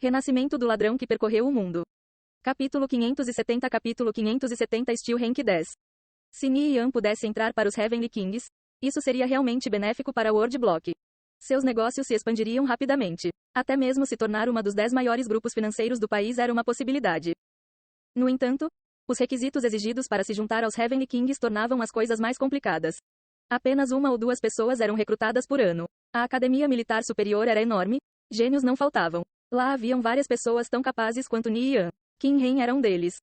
Renascimento do ladrão que percorreu o mundo. Capítulo 570 Steel Rank 10. Se Ni Yan pudesse entrar para os Heavenly Kings, isso seria realmente benéfico para o World Block. Seus negócios se expandiriam rapidamente. Até mesmo se tornar uma dos 10 maiores grupos financeiros do país era uma possibilidade. No entanto, os requisitos exigidos para se juntar aos Heavenly Kings tornavam as coisas mais complicadas. Apenas uma ou duas pessoas eram recrutadas por ano. A Academia Militar Superior era enorme, gênios não faltavam. Lá haviam várias pessoas tão capazes quanto Ni Yan. Qin Ren era um deles.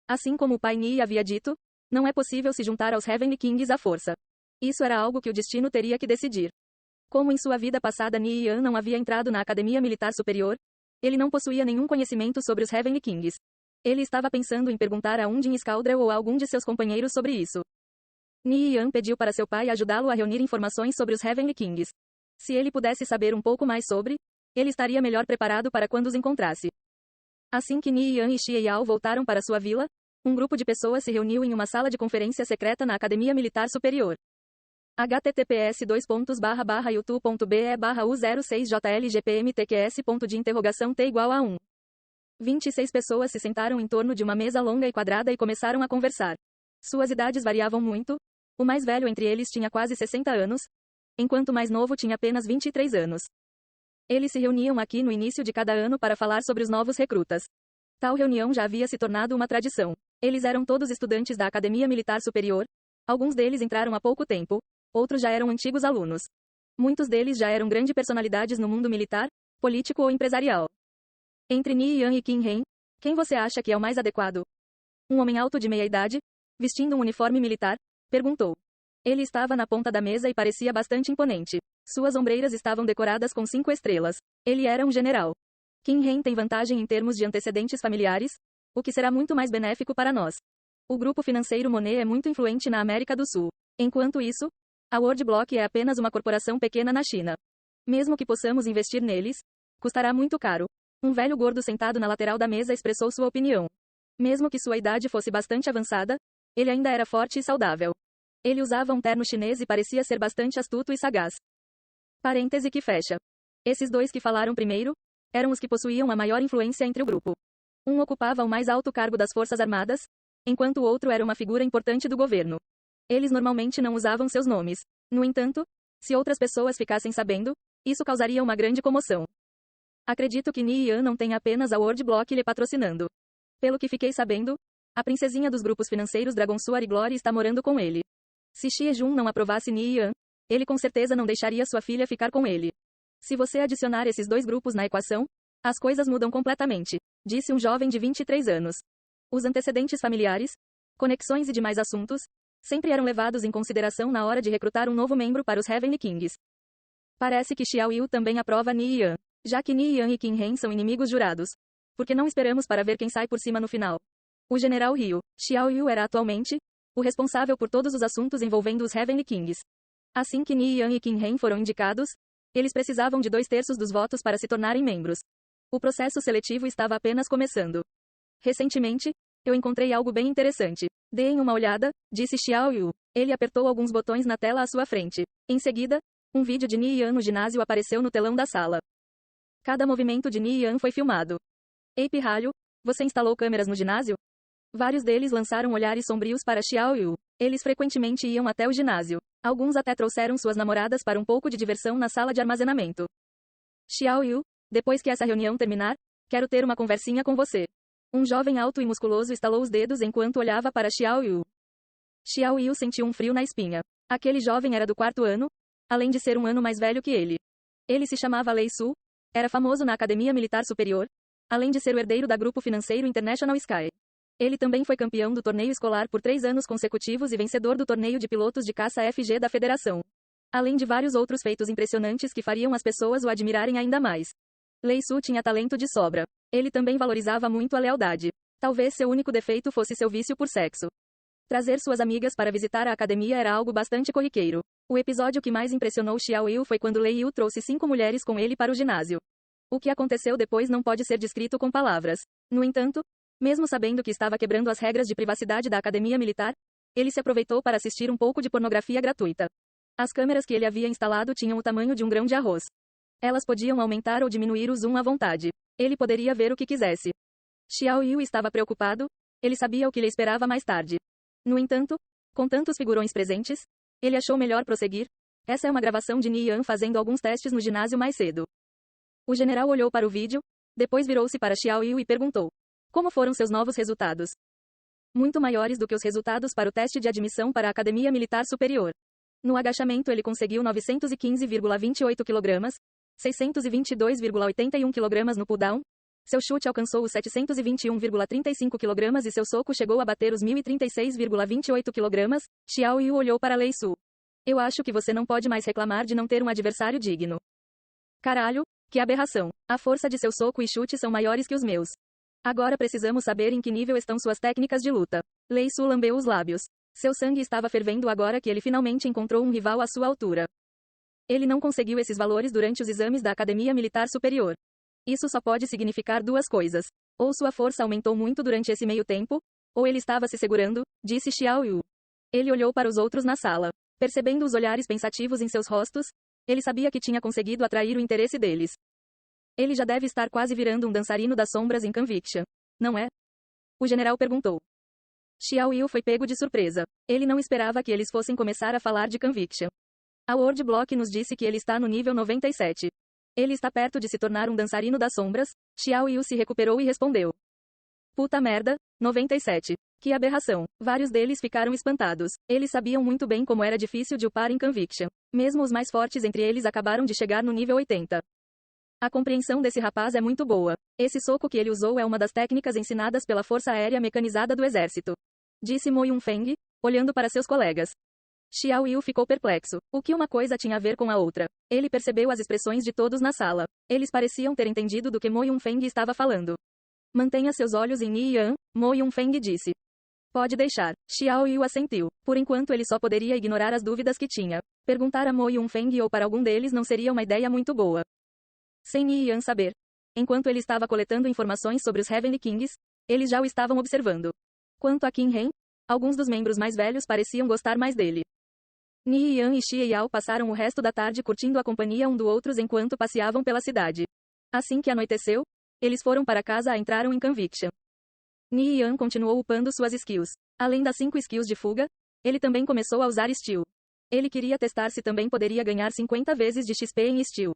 Assim como o pai Ni havia dito, não é possível se juntar aos Heavenly Kings à força. Isso era algo que o destino teria que decidir. Como em sua vida passada Ni Yan não havia entrado na Academia Militar Superior, ele não possuía nenhum conhecimento sobre os Heavenly Kings. Ele estava pensando em perguntar a Undine Scaldrell ou a algum de seus companheiros sobre isso. Ni Yan pediu para seu pai ajudá-lo a reunir informações sobre os Heavenly Kings. Se ele pudesse saber um pouco mais sobre, ele estaria melhor preparado para quando os encontrasse. Assim que Ni Yan e Xie Yao voltaram para sua vila, um grupo de pessoas se reuniu em uma sala de conferência secreta na Academia Militar Superior. https://youtube.be/u06jlgpmtqs.t = 26 pessoas se sentaram em torno de uma mesa longa e quadrada e começaram a conversar. Suas idades variavam muito. O mais velho entre eles tinha quase 60 anos, enquanto o mais novo tinha apenas 23 anos. Eles se reuniam aqui no início de cada ano para falar sobre os novos recrutas. Tal reunião já havia se tornado uma tradição. Eles eram todos estudantes da Academia Militar Superior. Alguns deles entraram há pouco tempo, outros já eram antigos alunos. Muitos deles já eram grandes personalidades no mundo militar, político ou empresarial. Entre Ni Yan e Qin Ren, quem você acha que é o mais adequado? Um homem alto de meia idade, vestindo um uniforme militar, perguntou. Ele estava na ponta da mesa e parecia bastante imponente. Suas ombreiras estavam decoradas com 5 estrelas. Ele era um general. Qin Ren tem vantagem em termos de antecedentes familiares, o que será muito mais benéfico para nós. O grupo financeiro Monet é muito influente na América do Sul. Enquanto isso, a World Block é apenas uma corporação pequena na China. Mesmo que possamos investir neles, custará muito caro. Um velho gordo sentado na lateral da mesa expressou sua opinião. Mesmo que sua idade fosse bastante avançada, ele ainda era forte e saudável. Ele usava um terno chinês e parecia ser bastante astuto e sagaz. Parêntese que fecha. Esses dois que falaram primeiro, eram os que possuíam a maior influência entre o grupo. Um ocupava o mais alto cargo das Forças Armadas, enquanto o outro era uma figura importante do governo. Eles normalmente não usavam seus nomes. No entanto, se outras pessoas ficassem sabendo, isso causaria uma grande comoção. Acredito que Ni Yan não tem apenas a World Block lhe patrocinando. Pelo que fiquei sabendo, a princesinha dos grupos financeiros Dragon Suar e Glory está morando com ele. Se Xie Jun não aprovasse Ni Yan, ele com certeza não deixaria sua filha ficar com ele. Se você adicionar esses dois grupos na equação, as coisas mudam completamente, disse um jovem de 23 anos. Os antecedentes familiares, conexões e demais assuntos, sempre eram levados em consideração na hora de recrutar um novo membro para os Heavenly Kings. Parece que Xiao Yu também aprova Ni Yan, já que Ni Yan e Qin Ren são inimigos jurados. Por que não esperamos para ver quem sai por cima no final? O general Ryu, Xiao Yu era atualmente o responsável por todos os assuntos envolvendo os Heavenly Kings. Assim que Ni Yan e Qin Ren foram indicados, eles precisavam de 2/3 dos votos para se tornarem membros. O processo seletivo estava apenas começando. Recentemente, eu encontrei algo bem interessante. Deem uma olhada, disse Xiao Yu. Ele apertou alguns botões na tela à sua frente. Em seguida, um vídeo de Ni Yan no ginásio apareceu no telão da sala. Cada movimento de Ni Yan foi filmado. Ei pirralho, você instalou câmeras no ginásio? Vários deles lançaram olhares sombrios para Xiao Yu. Eles frequentemente iam até o ginásio. Alguns até trouxeram suas namoradas para um pouco de diversão na sala de armazenamento. Xiao Yu, depois que essa reunião terminar, quero ter uma conversinha com você. Um jovem alto e musculoso estalou os dedos enquanto olhava para Xiao Yu. Xiao Yu sentiu um frio na espinha. Aquele jovem era do 4º ano, além de ser um ano mais velho que ele. Ele se chamava Lei Su, era famoso na Academia Militar Superior, além de ser o herdeiro da Grupo Financeiro International Sky. Ele também foi campeão do torneio escolar por 3 anos consecutivos e vencedor do torneio de pilotos de caça FG da Federação. Além de vários outros feitos impressionantes que fariam as pessoas o admirarem ainda mais. Lei Su tinha talento de sobra. Ele também valorizava muito a lealdade. Talvez seu único defeito fosse seu vício por sexo. Trazer suas amigas para visitar a academia era algo bastante corriqueiro. O episódio que mais impressionou Xiao Yu foi quando Lei Yu trouxe 5 mulheres com ele para o ginásio. O que aconteceu depois não pode ser descrito com palavras. No entanto, mesmo sabendo que estava quebrando as regras de privacidade da academia militar, ele se aproveitou para assistir um pouco de pornografia gratuita. As câmeras que ele havia instalado tinham o tamanho de um grão de arroz. Elas podiam aumentar ou diminuir o zoom à vontade. Ele poderia ver o que quisesse. Xiao Yu estava preocupado, ele sabia o que lhe esperava mais tarde. No entanto, com tantos figurões presentes, ele achou melhor prosseguir. Essa é uma gravação de Ni Yan fazendo alguns testes no ginásio mais cedo. O general olhou para o vídeo, depois virou-se para Xiao Yu e perguntou: como foram seus novos resultados? Muito maiores do que os resultados para o teste de admissão para a Academia Militar Superior. No agachamento ele conseguiu 915,28 kg, 622,81 kg no pull-down. Seu chute alcançou os 721,35 kg e seu soco chegou a bater os 1036,28 kg. Xiao Yu olhou para Lei Su. Eu acho que você não pode mais reclamar de não ter um adversário digno. Caralho, que aberração. A força de seu soco e chute são maiores que os meus. Agora precisamos saber em que nível estão suas técnicas de luta. Lei Su lambeu os lábios. Seu sangue estava fervendo agora que ele finalmente encontrou um rival à sua altura. Ele não conseguiu esses valores durante os exames da Academia Militar Superior. Isso só pode significar duas coisas. Ou sua força aumentou muito durante esse meio tempo, ou ele estava se segurando, disse Xiao Yu. Ele olhou para os outros na sala. Percebendo os olhares pensativos em seus rostos, ele sabia que tinha conseguido atrair o interesse deles. Ele já deve estar quase virando um dançarino das sombras em Conviction, não é? O general perguntou. Xiao Yu foi pego de surpresa. Ele não esperava que eles fossem começar a falar de Conviction. A Word Block nos disse que ele está no nível 97. Ele está perto de se tornar um dançarino das sombras. Xiao Yu se recuperou e respondeu. Puta merda, 97. Que aberração. Vários deles ficaram espantados. Eles sabiam muito bem como era difícil de upar em Conviction. Mesmo os mais fortes entre eles acabaram de chegar no nível 80. A compreensão desse rapaz é muito boa. Esse soco que ele usou é uma das técnicas ensinadas pela Força Aérea Mecanizada do Exército. Disse Mo Yunfeng, olhando para seus colegas. Xiao Yu ficou perplexo. O que uma coisa tinha a ver com a outra? Ele percebeu as expressões de todos na sala. Eles pareciam ter entendido do que Mo Yunfeng estava falando. Mantenha seus olhos em Ni Yan, Mo Yunfeng disse. Pode deixar. Xiao Yu assentiu. Por enquanto ele só poderia ignorar as dúvidas que tinha. Perguntar a Mo Yunfeng ou para algum deles não seria uma ideia muito boa. Sem Ni Yan saber. Enquanto ele estava coletando informações sobre os Heavenly Kings, eles já o estavam observando. Quanto a Qin Ren, alguns dos membros mais velhos pareciam gostar mais dele. Ni Yan e Xie Yao passaram o resto da tarde curtindo a companhia um do outros enquanto passeavam pela cidade. Assim que anoiteceu, eles foram para casa e entraram em Conviction. Ni Yan continuou upando suas skills. Além das 5 skills de fuga, ele também começou a usar Steel. Ele queria testar se também poderia ganhar 50 vezes de XP em Steel.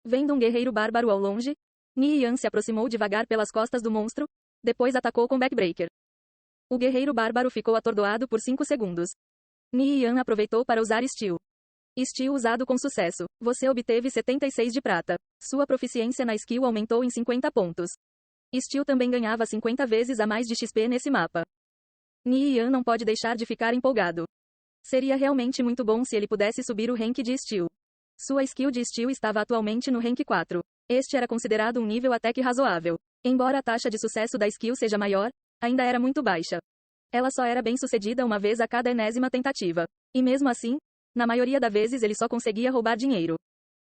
Vendo um guerreiro bárbaro ao longe, Ni Yan se aproximou devagar pelas costas do monstro, depois atacou com Backbreaker. O guerreiro bárbaro ficou atordoado por 5 segundos. Ni Yan aproveitou para usar Steel. Steel usado com sucesso. Você obteve 76 de prata. Sua proficiência na skill aumentou em 50 pontos. Steel também ganhava 50 vezes a mais de XP nesse mapa. Ni Yan não pode deixar de ficar empolgado. Seria realmente muito bom se ele pudesse subir o rank de Steel. Sua skill de Steel estava atualmente no rank 4. Este era considerado um nível até que razoável. Embora a taxa de sucesso da skill seja maior, ainda era muito baixa. Ela só era bem sucedida uma vez a cada enésima tentativa. E mesmo assim, na maioria das vezes ele só conseguia roubar dinheiro.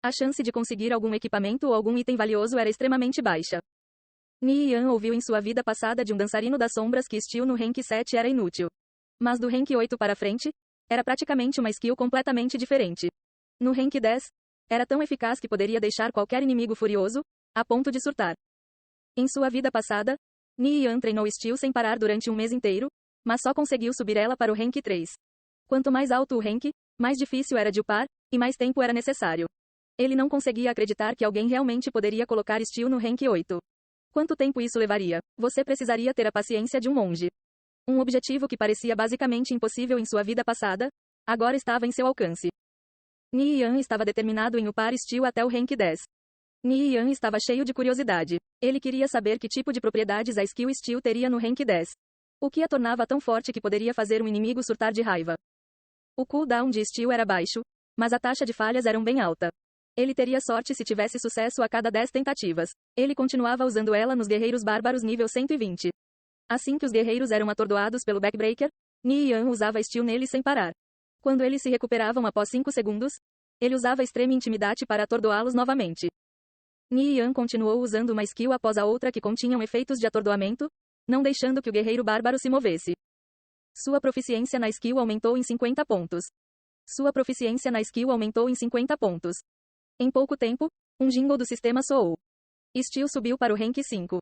A chance de conseguir algum equipamento ou algum item valioso era extremamente baixa. Ni Yan ouviu em sua vida passada de um dançarino das sombras que skill no rank 7 era inútil. Mas do rank 8 para frente, era praticamente uma skill completamente diferente. No rank 10, era tão eficaz que poderia deixar qualquer inimigo furioso, a ponto de surtar. Em sua vida passada, Ni Yan treinou Steel sem parar durante um mês inteiro, mas só conseguiu subir ela para o rank 3. Quanto mais alto o rank, mais difícil era de upar, e mais tempo era necessário. Ele não conseguia acreditar que alguém realmente poderia colocar Steel no rank 8. Quanto tempo isso levaria? Você precisaria ter a paciência de um monge. Um objetivo que parecia basicamente impossível em sua vida passada, agora estava em seu alcance. Ni Yan estava determinado em upar Steel até o rank 10. Ni Yan estava cheio de curiosidade. Ele queria saber que tipo de propriedades a skill Steel teria no rank 10. O que a tornava tão forte que poderia fazer um inimigo surtar de raiva. O cooldown de Steel era baixo, mas a taxa de falhas era bem alta. Ele teria sorte se tivesse sucesso a cada 10 tentativas. Ele continuava usando ela nos guerreiros bárbaros nível 120. Assim que os guerreiros eram atordoados pelo Backbreaker, Ni Yan usava Steel neles sem parar. Quando eles se recuperavam após 5 segundos, ele usava Extreme Intimidate para atordoá-los novamente. Ni Yan continuou usando uma skill após a outra que continham efeitos de atordoamento, não deixando que o guerreiro bárbaro se movesse. Sua proficiência na skill aumentou em 50 pontos. Sua proficiência na skill aumentou em 50 pontos. Em pouco tempo, Um jingle do sistema soou. Steel subiu para o rank 5.